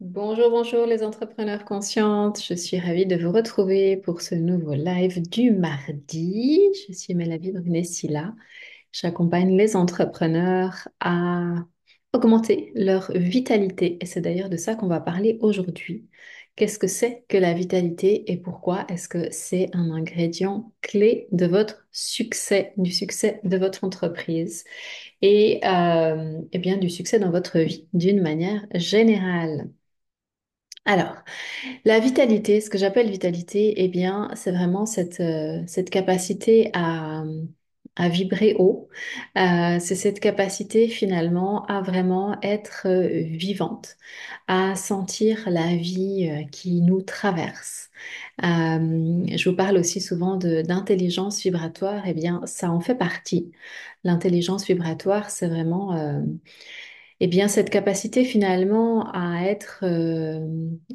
Bonjour, bonjour les entrepreneurs conscientes. Je suis ravie de vous retrouver pour ce nouveau live du mardi. Je suis Mélanie Brunessila. J'accompagne les entrepreneurs à augmenter leur vitalité. Et c'est d'ailleurs de ça qu'on va parler aujourd'hui. Qu'est-ce que c'est que la vitalité et pourquoi est-ce que c'est un ingrédient clé de votre succès, du succès de votre entreprise et bien du succès dans votre vie d'une manière générale. Alors, la vitalité, ce que j'appelle vitalité, eh bien, c'est vraiment cette capacité à vibrer haut. C'est cette capacité finalement à vraiment être vivante, à sentir la vie qui nous traverse. Je vous parle aussi souvent d'intelligence vibratoire. Eh bien, ça en fait partie. L'intelligence vibratoire, c'est vraiment eh bien, cette capacité finalement à être,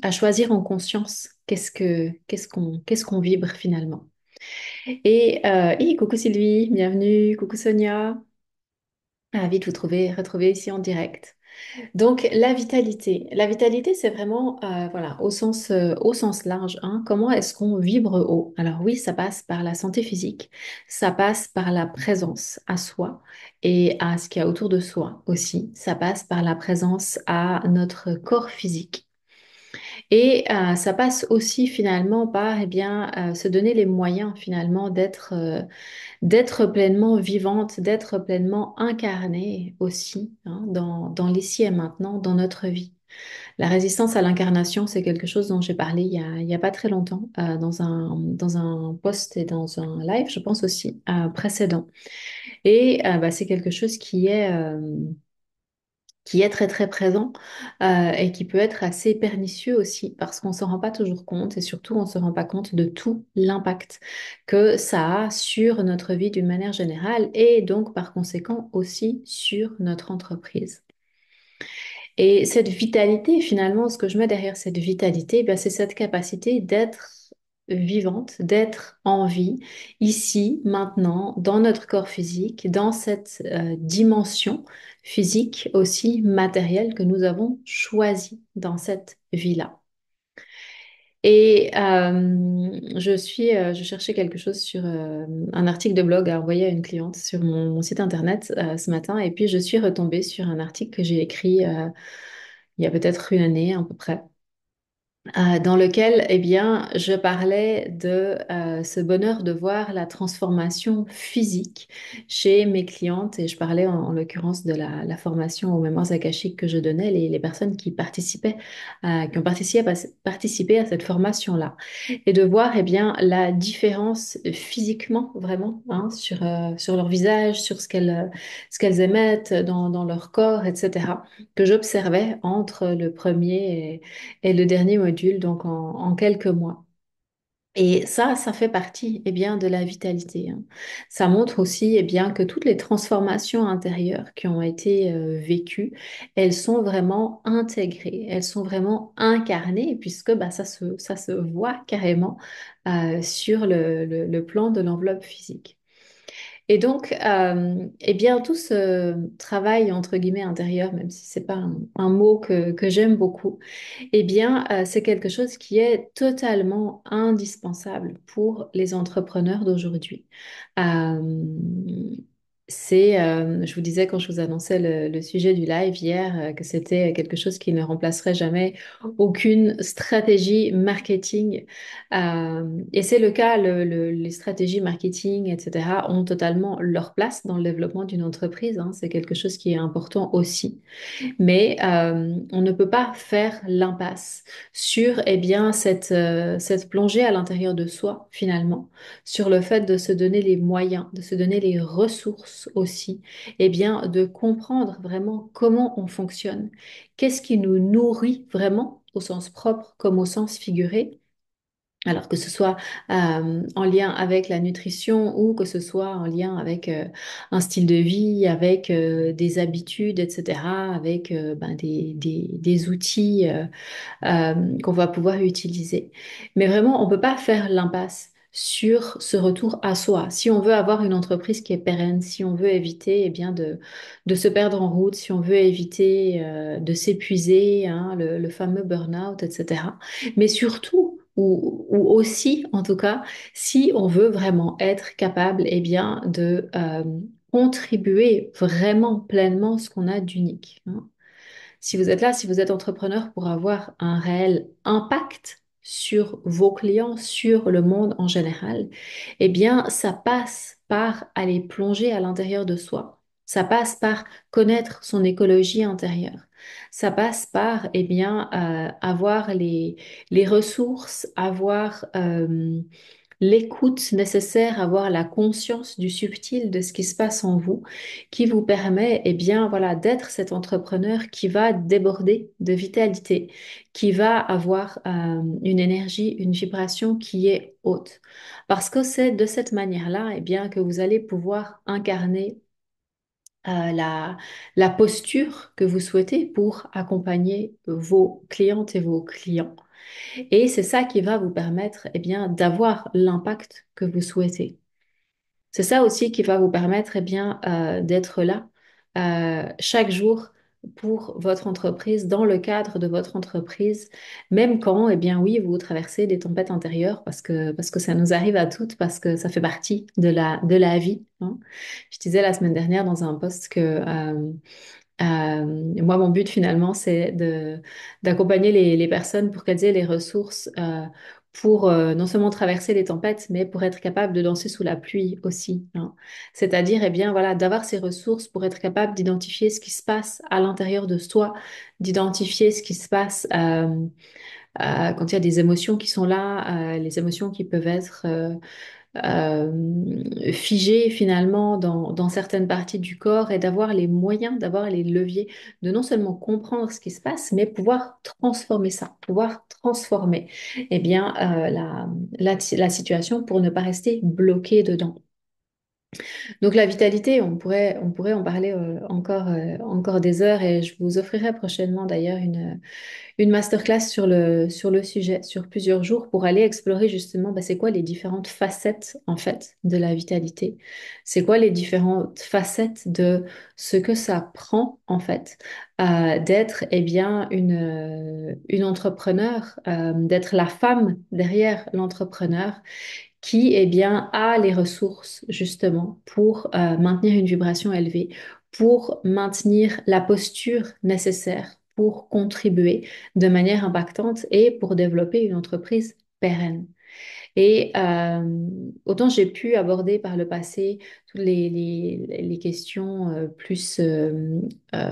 à choisir en conscience qu'est-ce qu'on vibre finalement. Coucou Sylvie, bienvenue, coucou Sonia, ravie de vous retrouver ici en direct. Donc, la vitalité, c'est vraiment, voilà, au sens large, hein, comment est-ce qu'on vibre haut? Alors oui, ça passe par la santé physique, ça passe par la présence à soi et à ce qu'il y a autour de soi aussi. Ça passe par la présence à notre corps physique. Ça passe aussi finalement par, eh bien, se donner les moyens finalement d'être pleinement vivante, d'être pleinement incarnée aussi, hein, dans l'ici et maintenant, dans notre vie. La résistance à l'incarnation, c'est quelque chose dont j'ai parlé il y a pas très longtemps, dans un post et dans un live, je pense aussi, précédent. Bah, c'est quelque chose qui est très très présent et qui peut être assez pernicieux aussi parce qu'on ne se rend pas toujours compte et surtout on ne se rend pas compte de tout l'impact que ça a sur notre vie d'une manière générale et donc par conséquent aussi sur notre entreprise. Et cette vitalité, finalement, ce que je mets derrière cette vitalité, ben, c'est cette capacité d'être vivante, d'être en vie, ici, maintenant, dans notre corps physique, dans cette dimension physique aussi matérielle que nous avons choisie dans cette vie-là. Je cherchais quelque chose sur un article de blog à envoyer à une cliente sur mon site internet ce matin, et puis je suis retombée sur un article que j'ai écrit il y a peut-être une année à peu près, dans lequel, eh bien, je parlais de ce bonheur de voir la transformation physique chez mes clientes et je parlais en l'occurrence de la formation aux mémoires akashiques que je donnais, les personnes qui participaient, qui ont participé à cette formation-là et de voir, eh bien, la différence physiquement, vraiment, hein, sur leur visage, sur ce qu'elles émettent dans leur corps, etc., que j'observais entre le premier et le dernier module, donc en quelques mois. Et ça fait partie eh bien, de la vitalité, hein. Ça montre aussi eh bien, que toutes les transformations intérieures qui ont été vécues, elles sont vraiment intégrées, elles sont vraiment incarnées, puisque bah, ça se voit carrément sur le plan de l'enveloppe physique. Et donc, eh bien, tout ce travail entre guillemets intérieur, même si c'est pas un mot que j'aime beaucoup, eh bien, c'est quelque chose qui est totalement indispensable pour les entrepreneurs d'aujourd'hui. Euh, je vous disais quand je vous annonçais le sujet du live hier, que c'était quelque chose qui ne remplacerait jamais aucune stratégie marketing. Et c'est le cas, les stratégies marketing, etc., ont totalement leur place dans le développement d'une entreprise, hein. C'est quelque chose qui est important aussi. Mais on ne peut pas faire l'impasse sur eh bien, cette plongée à l'intérieur de soi, finalement, sur le fait de se donner les moyens, de se donner les ressources aussi, eh bien, de comprendre vraiment comment on fonctionne, qu'est-ce qui nous nourrit vraiment au sens propre comme au sens figuré. Alors que ce soit en lien avec la nutrition ou que ce soit en lien avec un style de vie, avec des habitudes, etc., avec ben, des outils qu'on va pouvoir utiliser. Mais vraiment, on ne peut pas faire l'impasse sur ce retour à soi. Si on veut avoir une entreprise qui est pérenne, si on veut éviter eh bien, de se perdre en route, si on veut éviter de s'épuiser, hein, le fameux burn-out, etc. Mais surtout, ou aussi, en tout cas, si on veut vraiment être capable eh bien, de contribuer vraiment pleinement ce qu'on a d'unique, hein. Si vous êtes là, si vous êtes entrepreneur pour avoir un réel impact sur vos clients, sur le monde en général, eh bien, ça passe par aller plonger à l'intérieur de soi. Ça passe par connaître son écologie intérieure. Ça passe par, eh bien, avoir les ressources, avoir l'écoute nécessaire, avoir la conscience du subtil de ce qui se passe en vous, qui vous permet, eh bien, voilà, d'être cet entrepreneur qui va déborder de vitalité, qui va avoir une énergie, une vibration qui est haute. Parce que c'est de cette manière-là, eh bien, que vous allez pouvoir incarner la posture que vous souhaitez pour accompagner vos clientes et vos clients. Et c'est ça qui va vous permettre, eh bien, d'avoir l'impact que vous souhaitez. C'est ça aussi qui va vous permettre, eh bien, d'être là chaque jour pour votre entreprise, dans le cadre de votre entreprise, même quand, eh bien, oui, vous traversez des tempêtes intérieures, parce que ça nous arrive à toutes, parce que ça fait partie de la vie, hein. Je disais la semaine dernière dans un post que moi, mon but finalement, c'est d'accompagner les personnes pour qu'elles aient les ressources pour non seulement traverser les tempêtes, mais pour être capable de danser sous la pluie aussi, hein. C'est-à-dire, eh bien, voilà, d'avoir ces ressources pour être capable d'identifier ce qui se passe à l'intérieur de soi, d'identifier ce qui se passe quand il y a des émotions qui sont là, les émotions qui peuvent être figé finalement dans certaines parties du corps et d'avoir les moyens, d'avoir les leviers de non seulement comprendre ce qui se passe, mais pouvoir transformer ça, pouvoir transformer eh bien, la situation pour ne pas rester bloqué dedans. Donc la vitalité, on pourrait en parler encore des heures et je vous offrirai prochainement d'ailleurs une masterclass sur le sujet, sur plusieurs jours, pour aller explorer justement bah, c'est quoi les différentes facettes en fait de la vitalité. C'est quoi les différentes facettes de ce que ça prend en fait d'être eh bien une entrepreneur, d'être la femme derrière l'entrepreneur qui eh bien, a les ressources justement pour maintenir une vibration élevée, pour maintenir la posture nécessaire pour contribuer de manière impactante et pour développer une entreprise pérenne. Et autant j'ai pu aborder par le passé toutes les questions plus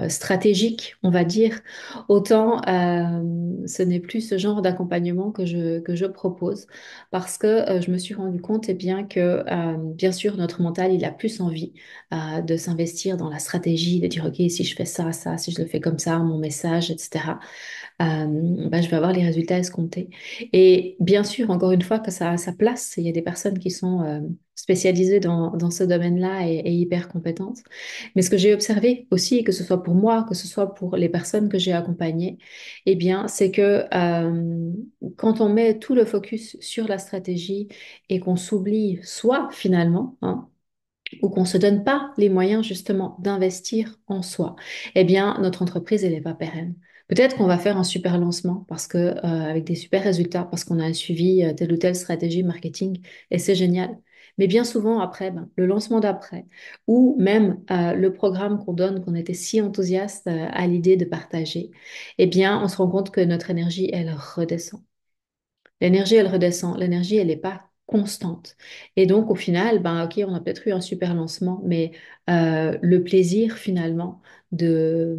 stratégiques, on va dire, autant ce n'est plus ce genre d'accompagnement que je propose parce que je me suis rendu compte eh bien, que bien sûr notre mental il a plus envie de s'investir dans la stratégie, de dire ok si je fais ça, ça, si je le fais comme ça, mon message, etc. Bah, je vais avoir les résultats escomptés. Et bien sûr, encore une fois, que ça a sa place. Il y a des personnes qui sont spécialisées dans ce domaine-là et hyper compétentes. Mais ce que j'ai observé aussi, que ce soit pour moi, que ce soit pour les personnes que j'ai accompagnées, eh bien, c'est que quand on met tout le focus sur la stratégie et qu'on s'oublie soi finalement, hein, ou qu'on ne se donne pas les moyens justement d'investir en soi, eh bien, notre entreprise, elle n'est pas pérenne. Peut-être qu'on va faire un super lancement parce que, avec des super résultats, parce qu'on a suivi telle ou telle stratégie marketing et c'est génial. Mais bien souvent, après, ben, le lancement d'après ou même le programme qu'on donne, qu'on était si enthousiaste à l'idée de partager, eh bien, on se rend compte que notre énergie, elle redescend. L'énergie, elle redescend. L'énergie, elle n'est pas constante. Et donc, au final, ben, ok, on a peut-être eu un super lancement, mais le plaisir, finalement, de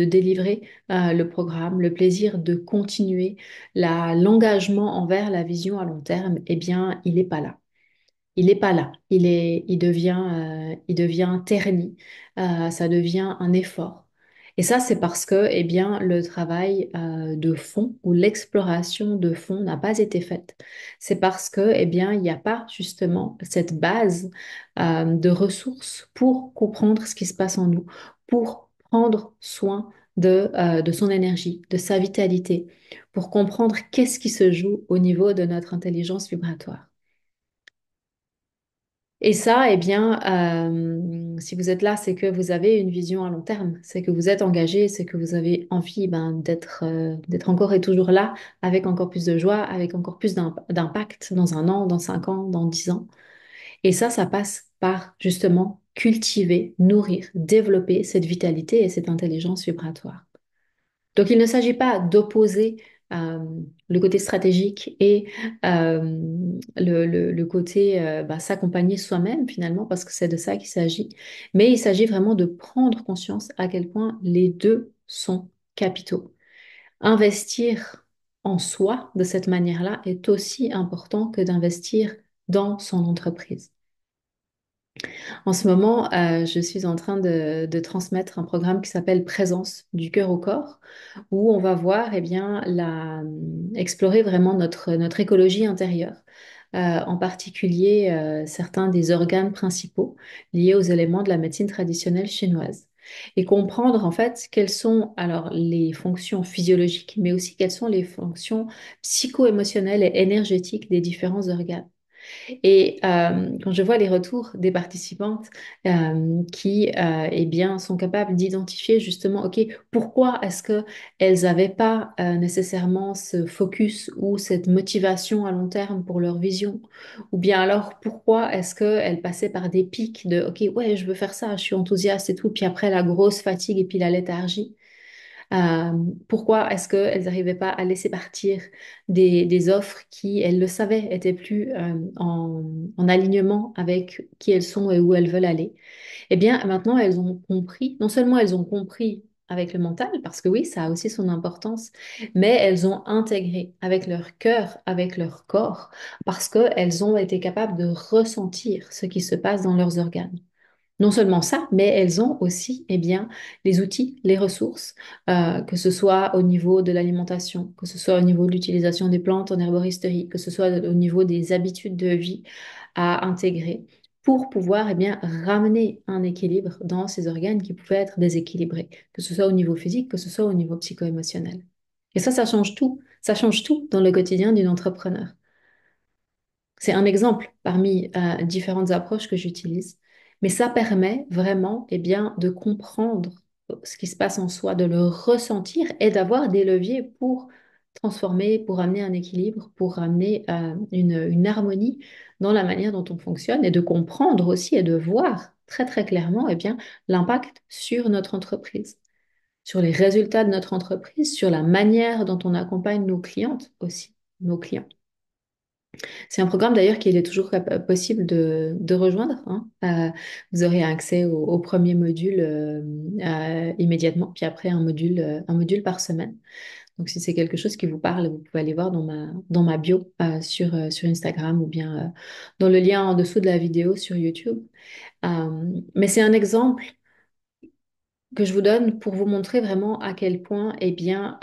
délivrer le programme, le plaisir de continuer, l'engagement envers la vision à long terme, eh bien, il n'est pas là. Il n'est pas là. Il devient terni. Ça devient un effort. Et ça, c'est parce que, eh bien, le travail de fond ou l'exploration de fond n'a pas été faite. C'est parce que, eh bien, il n'y a pas justement cette base de ressources pour comprendre ce qui se passe en nous, pour prendre soin de son énergie, de sa vitalité, pour comprendre qu'est-ce qui se joue au niveau de notre intelligence vibratoire. Et ça, eh bien, si vous êtes là, c'est que vous avez une vision à long terme, c'est que vous êtes engagé, c'est que vous avez envie ben, d'être encore et toujours là, avec encore plus de joie, avec encore plus d'impact dans 1 an, dans 5 ans, dans 10 ans. Et ça passe par justement cultiver, nourrir, développer cette vitalité et cette intelligence vibratoire. Donc, il ne s'agit pas d'opposer euh, le côté stratégique et euh, le côté bah, s'accompagner soi-même finalement, parce que c'est de ça qu'il s'agit. Mais il s'agit vraiment de prendre conscience à quel point les deux sont capitaux. Investir en soi de cette manière-là est aussi important que d'investir dans son entreprise. En ce moment, je suis en train de transmettre un programme qui s'appelle Présence du cœur au corps, où on va voir, eh bien, explorer vraiment notre écologie intérieure, en particulier certains des organes principaux liés aux éléments de la médecine traditionnelle chinoise. Et comprendre en fait quelles sont alors les fonctions physiologiques, mais aussi quelles sont les fonctions psycho-émotionnelles et énergétiques des différents organes. Et quand je vois les retours des participantes qui eh bien, sont capables d'identifier justement, OK, pourquoi est-ce qu'elles n'avaient pas nécessairement ce focus ou cette motivation à long terme pour leur vision? Ou bien alors, pourquoi est-ce qu'elles passaient par des pics de, OK, ouais, je veux faire ça, je suis enthousiaste et tout, puis après la grosse fatigue et puis la léthargie? Euh, Pourquoi est-ce qu'elles n'arrivaient pas à laisser partir des offres qui, elles le savaient, étaient plus en alignement avec qui elles sont et où elles veulent aller? Eh bien, maintenant, elles ont compris, non seulement elles ont compris avec le mental, parce que oui, ça a aussi son importance, mais elles ont intégré avec leur cœur, avec leur corps, parce qu'elles ont été capables de ressentir ce qui se passe dans leurs organes. Non seulement ça, mais elles ont aussi eh bien, les outils, les ressources, que ce soit au niveau de l'alimentation, que ce soit au niveau de l'utilisation des plantes en herboristerie, que ce soit au niveau des habitudes de vie à intégrer pour pouvoir eh bien, ramener un équilibre dans ces organes qui pouvaient être déséquilibrés, que ce soit au niveau physique, que ce soit au niveau psycho-émotionnel. Et ça change tout. Ça change tout dans le quotidien d'une entrepreneur. C'est un exemple parmi différentes approches que j'utilise, mais ça permet vraiment eh bien, de comprendre ce qui se passe en soi, de le ressentir et d'avoir des leviers pour transformer, pour amener un équilibre, pour amener une harmonie dans la manière dont on fonctionne et de comprendre aussi et de voir très très clairement eh bien, l'impact sur notre entreprise, sur les résultats de notre entreprise, sur la manière dont on accompagne nos clientes aussi, nos clients. C'est un programme d'ailleurs qu'il est toujours possible de rejoindre, hein. Vous aurez accès au premier module immédiatement, puis après un module par semaine. Donc si c'est quelque chose qui vous parle, vous pouvez aller voir dans ma bio sur Instagram ou bien dans le lien en dessous de la vidéo sur YouTube. Mais c'est un exemple que je vous donne pour vous montrer vraiment à quel point, eh bien,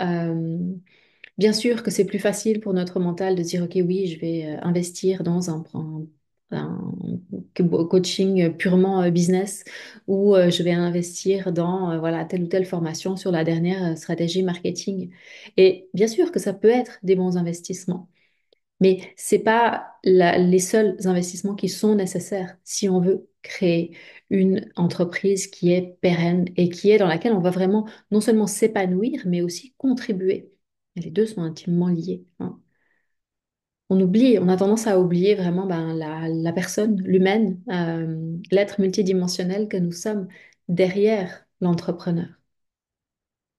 bien sûr que c'est plus facile pour notre mental de dire, OK, oui, je vais investir dans coaching purement business ou je vais investir dans voilà, telle ou telle formation sur la dernière stratégie marketing. Et bien sûr que ça peut être des bons investissements, mais c'est pas les seuls investissements qui sont nécessaires si on veut créer une entreprise qui est pérenne et qui est dans laquelle on va vraiment non seulement s'épanouir, mais aussi contribuer. Et les deux sont intimement liés, hein. On oublie, on a tendance à oublier vraiment ben, la personne, l'humaine, l'être multidimensionnel que nous sommes derrière l'entrepreneur.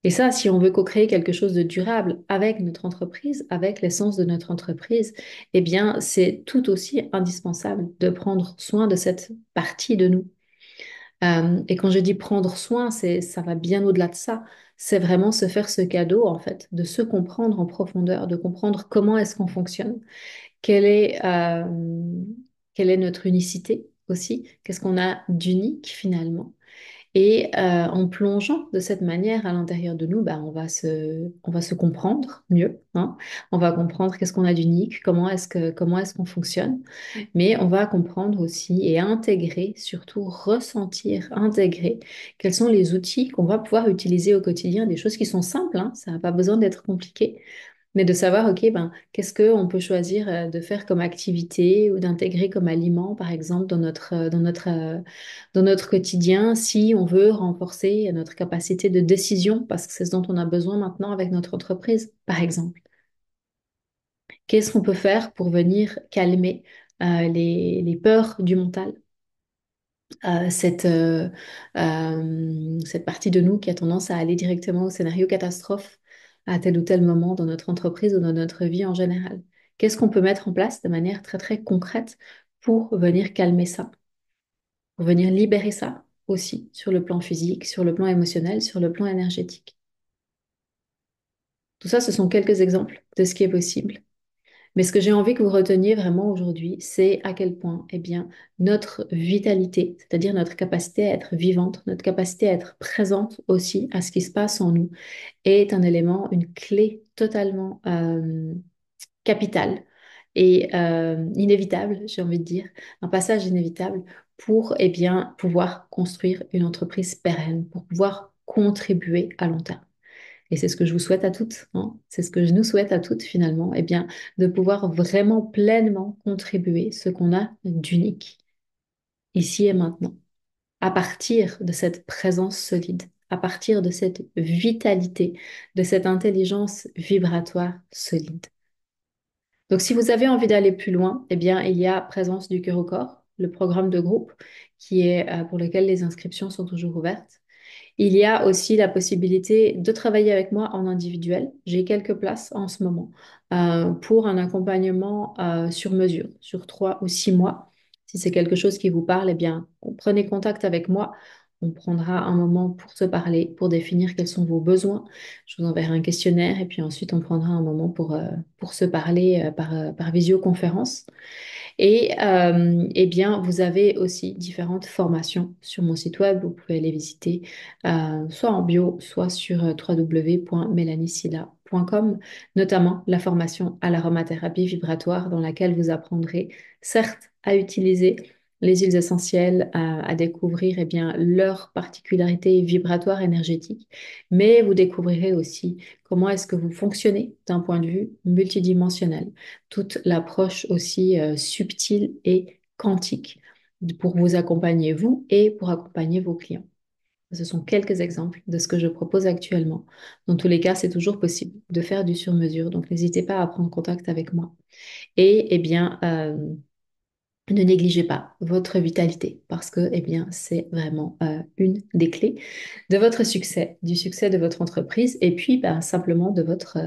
Et ça, si on veut co-créer quelque chose de durable avec notre entreprise, avec l'essence de notre entreprise, eh bien, c'est tout aussi indispensable de prendre soin de cette partie de nous. Et quand je dis prendre soin, ça va bien au-delà de ça. C'est vraiment se faire ce cadeau, en fait, de se comprendre en profondeur, de comprendre comment est-ce qu'on fonctionne, quelle est, euh, quelle est notre unicité aussi, qu'est-ce qu'on a d'unique finalement. Et en plongeant de cette manière à l'intérieur de nous, bah, on va se comprendre mieux, hein. On va comprendre qu'est-ce qu'on a d'unique, comment est-ce qu'on fonctionne. Mais on va comprendre aussi et intégrer, surtout ressentir, intégrer quels sont les outils qu'on va pouvoir utiliser au quotidien, des choses qui sont simples, hein, ça n'a pas besoin d'être compliqué, mais de savoir, OK, ben, qu'est-ce qu'on peut choisir de faire comme activité ou d'intégrer comme aliment, par exemple, dans notre quotidien, si on veut renforcer notre capacité de décision, parce que c'est ce dont on a besoin maintenant avec notre entreprise, par exemple. Qu'est-ce qu'on peut faire pour venir calmer les peurs du mental? Cette partie de nous qui a tendance à aller directement au scénario catastrophe à tel ou tel moment dans notre entreprise ou dans notre vie en général. Qu'est-ce qu'on peut mettre en place de manière très très concrète pour venir calmer ça, pour venir libérer ça aussi sur le plan physique, sur le plan émotionnel, sur le plan énergétique. Tout ça, ce sont quelques exemples de ce qui est possible. Mais ce que j'ai envie que vous reteniez vraiment aujourd'hui, c'est à quel point, eh bien, notre vitalité, c'est-à-dire notre capacité à être vivante, notre capacité à être présente aussi à ce qui se passe en nous, est un élément, une clé totalement capitale et inévitable, j'ai envie de dire, un passage inévitable pour, eh bien, pouvoir construire une entreprise pérenne, pour pouvoir contribuer à long terme. Et c'est ce que je vous souhaite à toutes, hein. C'est ce que je nous souhaite à toutes finalement, eh bien, de pouvoir vraiment pleinement contribuer ce qu'on a d'unique ici et maintenant, à partir de cette présence solide, à partir de cette vitalité, de cette intelligence vibratoire solide. Donc, si vous avez envie d'aller plus loin, eh bien, il y a Présence du cœur au corps, le programme de groupe qui est pour lequel les inscriptions sont toujours ouvertes. Il y a aussi la possibilité de travailler avec moi en individuel. J'ai quelques places en ce moment pour un accompagnement sur mesure, sur 3 ou 6 mois. Si c'est quelque chose qui vous parle, eh bien, prenez contact avec moi. On prendra un moment pour se parler, pour définir quels sont vos besoins. Je vous enverrai un questionnaire et puis ensuite on prendra un moment pour se parler par visioconférence. Et eh bien, vous avez aussi différentes formations sur mon site web. Vous pouvez aller visiter soit en bio, soit sur www.melaniesilla.com, notamment la formation à l'aromathérapie vibratoire dans laquelle vous apprendrez certes à utiliser les huiles essentielles, à découvrir eh bien, leurs particularités vibratoires énergétiques, mais vous découvrirez aussi comment est-ce que vous fonctionnez d'un point de vue multidimensionnel, toute l'approche aussi subtile et quantique pour vous accompagner, vous, et pour accompagner vos clients. Ce sont quelques exemples de ce que je propose actuellement. Dans tous les cas, c'est toujours possible de faire du sur-mesure, donc n'hésitez pas à prendre contact avec moi. Et eh bien, ne négligez pas votre vitalité parce que eh bien, c'est vraiment une des clés de votre succès, du succès de votre entreprise et puis ben, simplement de votre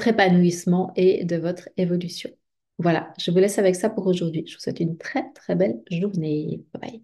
épanouissement et de votre évolution. Voilà, je vous laisse avec ça pour aujourd'hui. Je vous souhaite une très très belle journée. Bye bye.